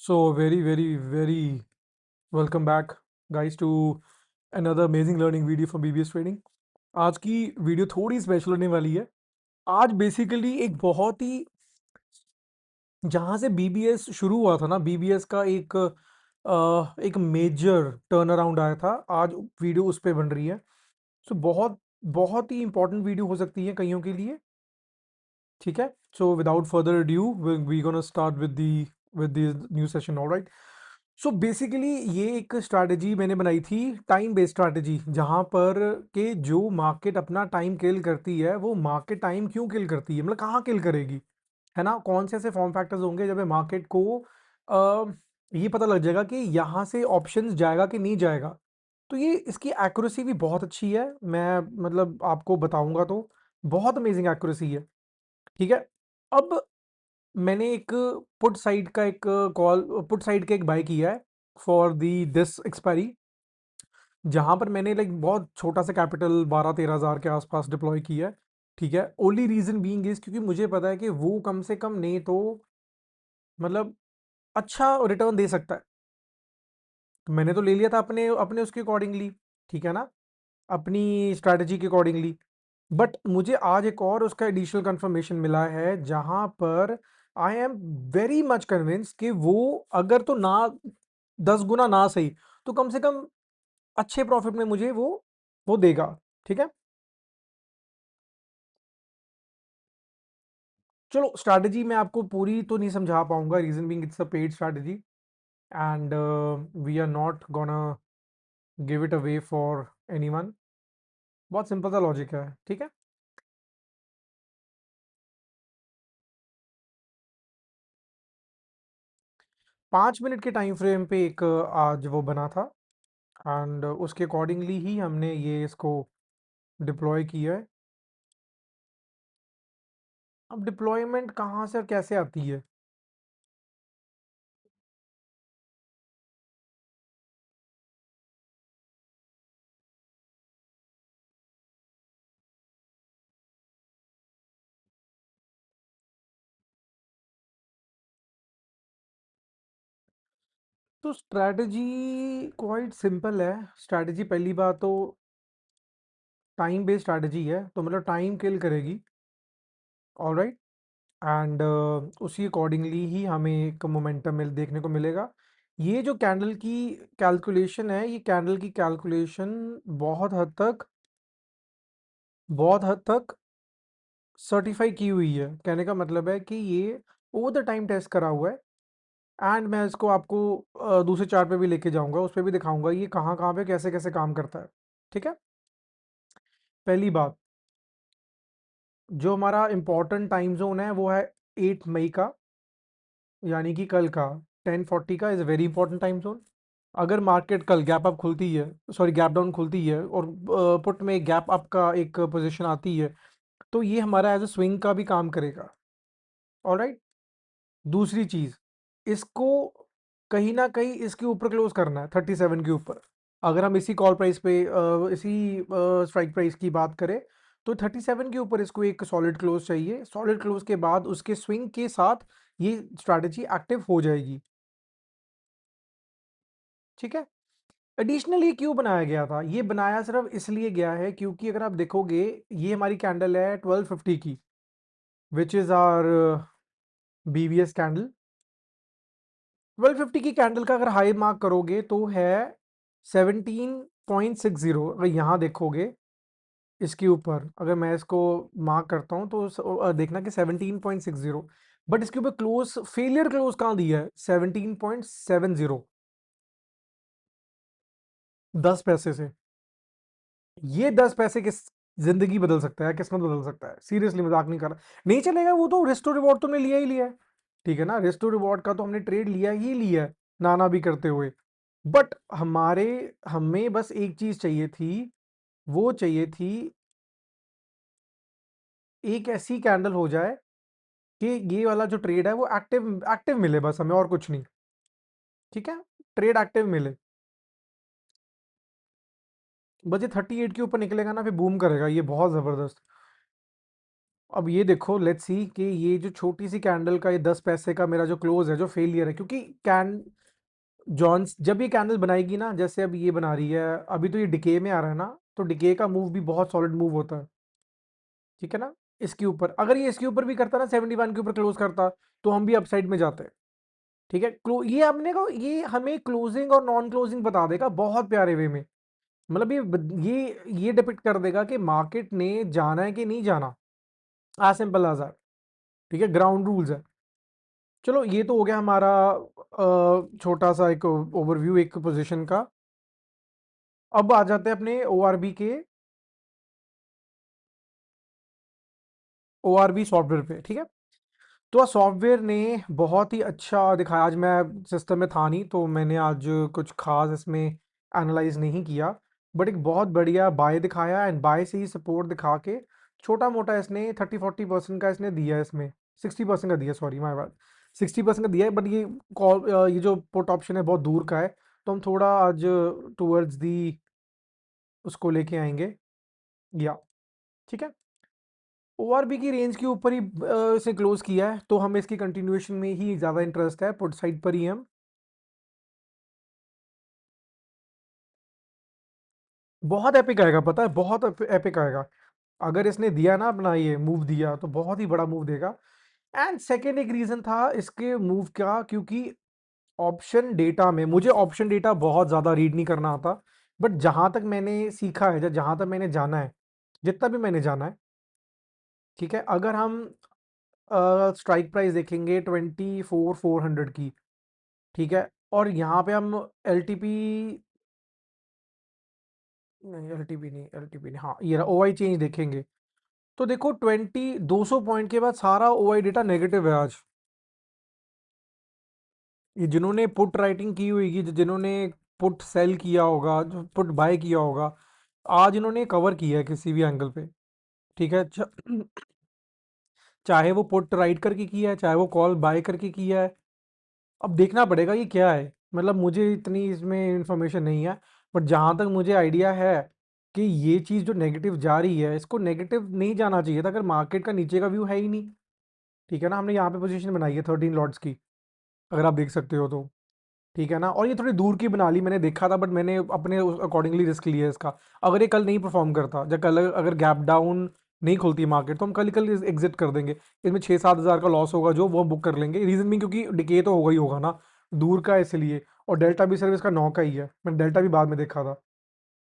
So very welcome back guys to another amazing learning video from BBS Trading। आज की video थोड़ी special होने वाली है। आज बेसिकली एक बहुत ही जहाँ से बीबीएस शुरू हुआ था ना, बीबीएस का एक मेजर टर्न अराउंड आया था। आज वीडियो उस पे बन रही है। सो बहुत बहुत ही इंपॉर्टेंट वीडियो हो सकती है कईयों के लिए। ठीक है, so without further due we gonna start with new session. Alright, so basically ये एक स्ट्रैटेजी मैंने बनाई थी, टाइम बेस्ड स्ट्रैटेजी, जहां पर के जो मार्केट अपना टाइम किल करती है, वो मार्केट टाइम क्यों किल करती है, मतलब कहाँ किल करेगी, है ना। कौन से ऐसे फॉर्म फैक्टर्स होंगे जब मार्केट को ये पता लग जाएगा कि यहाँ से ऑप्शंस जाएगा कि नहीं जाएगा। तो ये इसकी एक्यूरेसी भी बहुत अच्छी है। मैं मतलब आपको बताऊंगा तो बहुत अमेजिंग एक्यूरेसी है। ठीक है, अब मैंने एक पुट साइड का एक बाय किया है फॉर दी दिस एक्सपायरी, जहां पर मैंने लाइक बहुत छोटा सा कैपिटल 12-13 हज़ार के आसपास डिप्लॉय किया है। ठीक है, ओनली रीजन बीइंग इज क्योंकि मुझे पता है कि वो कम से कम नहीं तो मतलब अच्छा रिटर्न दे सकता है। तो मैंने तो ले लिया था अपने अपने उसके अकॉर्डिंगली, ठीक है ना, अपनी स्ट्रैटेजी के अकॉर्डिंगली। बट मुझे आज एक और उसका एडिशनल कंफर्मेशन मिला है, जहां पर I am very much convince कि वो अगर तो ना 10 गुना ना सही तो कम से कम अच्छे प्रॉफिट में मुझे वो देगा। ठीक है, चलो स्ट्रैटेजी मैं आपको पूरी तो नहीं समझा पाऊंगा, reason being it's a paid strategy and we are not gonna give it away for anyone. बहुत सिंपल सा लॉजिक है। ठीक है, 5 मिनट के टाइम फ्रेम पे एक आज वो बना था एंड उसके अकॉर्डिंगली ही हमने ये इसको डिप्लॉय किया है। अब डिप्लॉयमेंट कहाँ से और कैसे आती है, तो स्ट्रैटेजी क्वाइट सिंपल है। स्ट्रैटेजी पहली बात तो टाइम बेस्ड स्ट्रैटेजी है, तो मतलब टाइम किल करेगी। ऑलराइट, एंड उसी अकॉर्डिंगली ही हमें एक मोमेंटम देखने को मिलेगा। ये जो कैंडल की कैलकुलेशन है, ये कैंडल की कैलकुलेशन बहुत हद तक सर्टिफाई की हुई है। कहने का मतलब है कि ये ओवर द टाइम टेस्ट करा हुआ है। एंड मैं इसको आपको दूसरे चार्ट पे भी लेके जाऊंगा, उस पर भी दिखाऊंगा ये कहाँ कहाँ पे कैसे कैसे काम करता है। ठीक है, पहली बात, जो हमारा इंपॉर्टेंट टाइम जोन है वो है 8 मई का, यानी कि कल का 10:40 का is a very important time zone. अगर मार्केट कल गैप अप खुलती है, सॉरी गैप डाउन खुलती है, और पुट में गैप अप का एक पोजीशन आती है, तो ये हमारा एज अ स्विंग का भी काम करेगा। ऑलराइट, दूसरी चीज, इसको कहीं ना कहीं इसके ऊपर क्लोज करना है 37 के ऊपर। अगर हम इसी कॉल प्राइस पे इसी स्ट्राइक प्राइस की बात करें, तो 37 के ऊपर इसको एक सॉलिड क्लोज चाहिए। सॉलिड क्लोज के बाद उसके स्विंग के साथ ये स्ट्रैटेजी एक्टिव हो जाएगी। ठीक है, एडिशनल ये क्यों बनाया गया था, ये बनाया सिर्फ इसलिए गया है क्योंकि अगर आप देखोगे, ये हमारी कैंडल है 1250 की, which is our BVS candle. 1250 की कैंडल का अगर हाई मार्क करोगे तो है 17.60। अगर यहाँ देखोगे इसके ऊपर, अगर मैं इसको मार्क करता हूँ तो देखना कि 17.60, बट इसके ऊपर क्लोज फेलियर क्लोज कहाँ दिया है, 17.70, 10 पैसे से। ये 10 पैसे किस जिंदगी बदल सकता है, किस्मत बदल सकता है। सीरियसली मजाक नहीं कर रहा। नहीं चलेगा वो तो रिस्क टू रिवॉर्ड तो हमने लिया ही लिया है। ठीक है ना, रिस्क टू रिवॉर्ड का तो हमने ट्रेड लिया ही लिया है, नाना भी करते हुए। बट हमें बस एक चीज चाहिए थी, वो चाहिए थी एक ऐसी कैंडल हो जाए कि ये वाला जो ट्रेड है वो एक्टिव एक्टिव मिले, बस हमें और कुछ नहीं। ठीक है, ट्रेड एक्टिव मिले, बस ये 38 के ऊपर निकलेगा ना, फिर बूम करेगा ये बहुत जबरदस्त। अब ये देखो, लेट्स सी कि ये जो छोटी सी कैंडल का ये 10 पैसे का मेरा जो क्लोज है, जो फेलियर है, क्योंकि कैन जॉन्स जब ये कैंडल बनाएगी ना, जैसे अब ये बना रही है, अभी तो ये डिके में आ रहा है ना, तो डिके का मूव भी बहुत सॉलिड मूव होता है, ठीक है ना। इसके ऊपर अगर ये इसके ऊपर भी करता ना, 71 के ऊपर क्लोज करता, तो हम भी अपसाइड में जाते, ठीक है। ये हमने को ये हमें क्लोजिंग और नॉन क्लोजिंग बता देगा बहुत प्यारे वे में। मतलब ये डिपेक्ट कर देगा कि मार्केट ने जाना है कि नहीं जाना, एज सिंपल एज दैट, ठीक है। ग्राउंड रूल्स है। चलो ये तो हो गया हमारा छोटा सा एक ओवरव्यू एक पोजीशन का। अब आ जाते हैं अपने ओआरबी के ओआरबी सॉफ्टवेयर पे, ठीक है। तो सॉफ्टवेयर ने बहुत ही अच्छा दिखाया। आज मैं सिस्टम में था नहीं, तो मैंने आज कुछ खास इसमें एनालाइज नहीं किया, बट एक बहुत बढ़िया बाय दिखाया, एंड बाय से ही सपोर्ट दिखा के छोटा मोटा इसने 30-40% का इसने दिया है इसमें, 60% का दिया, सॉरी माय बात, 60% का दिया है। बट ये कॉल ये जो पुट ऑप्शन है बहुत दूर का है, तो हम थोड़ा आज टूवर्ड्स दी उसको लेके आएंगे, या ठीक है। ओआरबी की रेंज के ऊपर ही इसे क्लोज किया है, तो हमें इसकी कंटिन्यूएशन में ही ज़्यादा इंटरेस्ट है, पुट साइड पर ही हम। बहुत एपिक आएगा, पता है, बहुत एपिक आएगा। अगर इसने दिया ना अपना ये मूव दिया, तो बहुत ही बड़ा मूव देगा। एंड सेकेंड एक रीज़न था इसके मूव का, क्योंकि ऑप्शन डेटा में मुझे ऑप्शन डेटा बहुत ज़्यादा रीड नहीं करना आता, बट जहाँ तक मैंने सीखा है, जहाँ तक मैंने जाना है, जितना भी मैंने जाना है, ठीक है। अगर हम स्ट्राइक प्राइस देखेंगे 24,400 की, ठीक है, और यहाँ पे हम एल टी पी, नहीं एल टी पी नहीं, एल टी पी नहीं, हाँ ये ओ आई चेंज देखेंगे, तो देखो 200 पॉइंट के बाद सारा ओ आई डेटा नेगेटिव है आज। ये जिन्होंने पुट राइटिंग की हुई, जिन्होंने पुट सेल किया होगा, जो पुट बाय किया होगा, आज इन्होंने कवर किया है किसी भी एंगल पे, ठीक है। चाहे वो पुट राइट करके किया है, चाहे वो कॉल बाय करके किया है। अब देखना पड़ेगा ये क्या है, मतलब मुझे इतनी इसमें इंफॉर्मेशन नहीं है, बट जहाँ तक मुझे आइडिया है कि ये चीज़ जो नेगेटिव जा रही है, इसको नेगेटिव नहीं जाना चाहिए था, अगर मार्केट का नीचे का व्यू है ही नहीं, ठीक है ना। हमने यहाँ पे पोजीशन बनाई है 13 लॉट्स की, अगर आप देख सकते हो तो, ठीक है ना। और ये थोड़ी दूर की बना ली, मैंने देखा था, बट मैंने अपने अकॉर्डिंगली रिस्क लिया है इसका। अगर ये कल नहीं परफॉर्म करता, जब कल अगर गैप डाउन नहीं खुलती मार्केट, तो हम कल ही कल एग्जिट कर देंगे। इसमें 6-7 हज़ार का लॉस होगा जो वो बुक कर लेंगे, रीज़न भी क्योंकि डिके तो होगा ही होगा ना, दूर का है इसलिए। और डेल्टा भी सर्विस का 9 का ही है, मैंने डेल्टा भी बाद में देखा था,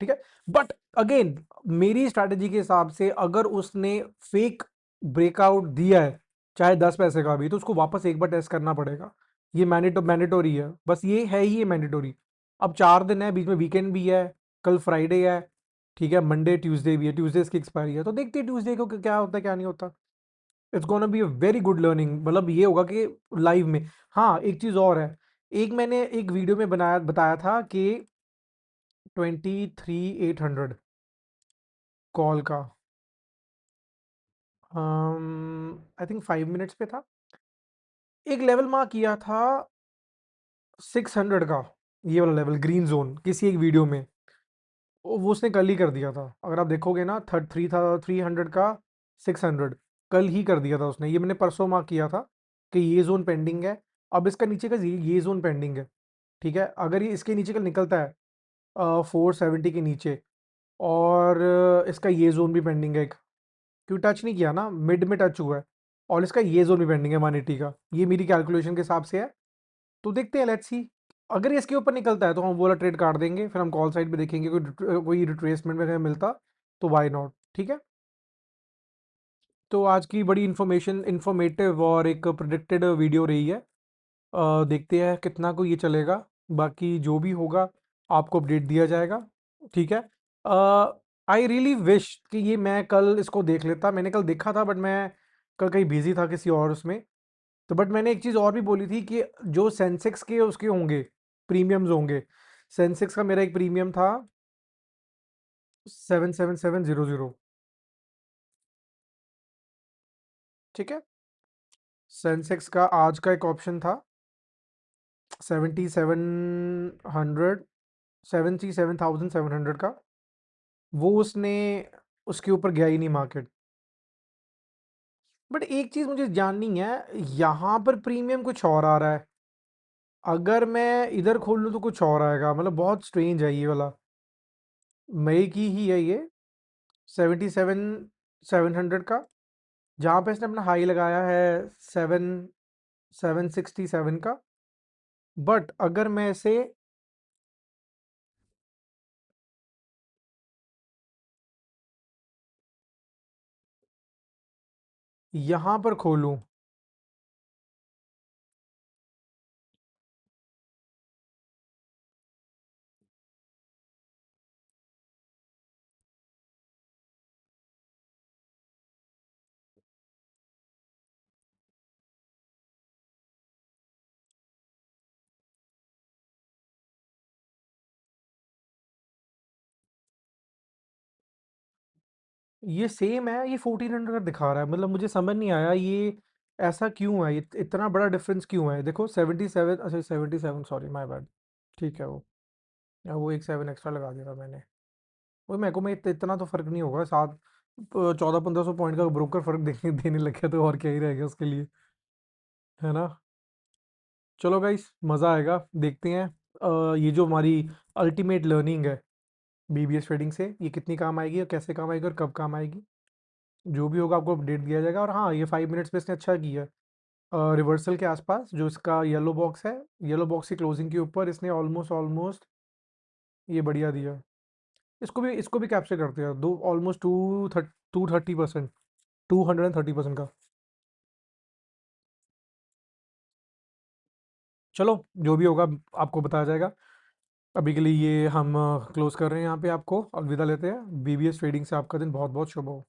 ठीक है। बट अगेन मेरी स्ट्रैटेजी के हिसाब से, अगर उसने फेक ब्रेकआउट दिया है, चाहे 10 पैसे का भी, तो उसको वापस एक बार टेस्ट करना पड़ेगा। ये मैंडेटोरी है, बस ये है ही, ये मैंडेटोरी। अब 4 दिन है, बीच में वीकेंड भी है, कल फ्राइडे है, ठीक है, मंडे ट्यूसडे भी है, ट्यूसडे इसकी एक्सपायरी है, तो देखते हैं ट्यूसडे को क्या होता है क्या नहीं होता। It's gonna be a very good learning, मतलब ये होगा कि लाइव में। हाँ एक चीज़ और है, एक मैंने एक वीडियो में बताया था कि 23,800 कॉल का, आई थिंक 5 मिनट्स पे था, एक लेवल मार्क किया था 600 का, ये वाला लेवल ग्रीन जोन, किसी एक वीडियो में। वो उसने कल ही कर दिया था, अगर आप देखोगे ना, 300 का 600 कल ही कर दिया था उसने। ये मैंने परसों मार्क किया था कि ये जोन पेंडिंग है, अब इसका नीचे का ये जोन पेंडिंग है, ठीक है। अगर ये इसके नीचे का निकलता है 470 के नीचे, और इसका ये जोन भी पेंडिंग है, क्यों टच नहीं किया ना, मिड में टच हुआ है, और इसका ये जोन भी पेंडिंग है 180 का, ये मेरी कैलकुलेशन के हिसाब से है। तो देखते हैं, लेट्स सी, अगर ये इसके ऊपर निकलता है तो हम वो वाला ट्रेड काट देंगे, फिर हम कॉल साइड पे देखेंगे कोई रिट्रेसमेंट में हमें मिलता, तो वाई नॉट, ठीक है। तो आज की बड़ी इंफॉर्मेटिव और एक प्रिडिक्टेड वीडियो रही है। देखते हैं कितना को ये चलेगा, बाकी जो भी होगा आपको अपडेट दिया जाएगा, ठीक है। आई रियली विश कि ये मैं कल इसको देख लेता, मैंने कल देखा था, बट मैं कल कहीं बिजी था किसी और उसमें। तो बट मैंने एक चीज़ और भी बोली थी कि जो सेंसेक्स के उसके होंगे, प्रीमियम्स होंगे। सेंसेक्स का मेरा एक प्रीमियम था 77700, ठीक है। सेंसेक्स का आज का एक ऑप्शन था 7700, 77,700 का, वो उसने उसके ऊपर गया ही नहीं मार्केट, बट एक चीज़ मुझे जाननी है, यहाँ पर प्रीमियम कुछ और आ रहा है, अगर मैं इधर खोल लूँ तो कुछ और आएगा, मतलब बहुत स्ट्रेंज है ये वाला। मई की ही है ये, 77,700 का, जहाँ पे इसने अपना हाई लगाया है 7,767 का। बट अगर मैं इसे यहाँ पर खोलूँ, ये सेम है, ये 1400 का दिखा रहा है, मतलब मुझे समझ नहीं आया ये ऐसा क्यों है, ये इतना बड़ा डिफरेंस क्यों है। देखो 77, अच्छा 77, सॉरी माय बैड, ठीक है वो एक 7 एक्स्ट्रा लगा दिया था मैंने। वो मेरे को में इतना तो फर्क नहीं होगा, 1400-1500 पॉइंट का ब्रोकर फर्क देने देने लग गया तो और क्या ही रहेगा उसके लिए, है ना। चलो गाइस, मज़ा आएगा, देखते हैं ये जो हमारी अल्टीमेट लर्निंग है बीबीएस ट्रेडिंग से, ये कितनी काम आएगी और कैसे काम आएगी और कब काम आएगी। जो भी होगा आपको अपडेट दिया जाएगा। और हाँ, ये 5 मिनट्स में इसने अच्छा किया है, रिवर्सल के आसपास जो इसका येलो बॉक्स है, येलो बॉक्स की क्लोजिंग के ऊपर इसने ऑलमोस्ट ऑलमोस्ट ये बढ़िया दिया। इसको भी कैप्चर करते हैं, दो ऑलमोस्ट 230%, 230% का। चलो, जो भी होगा आपको बताया जाएगा। अभी के लिए ये हम क्लोज कर रहे हैं, यहाँ पे आपको अलविदा लेते हैं। बीबीएस ट्रेडिंग से आपका दिन बहुत बहुत शुभ हो।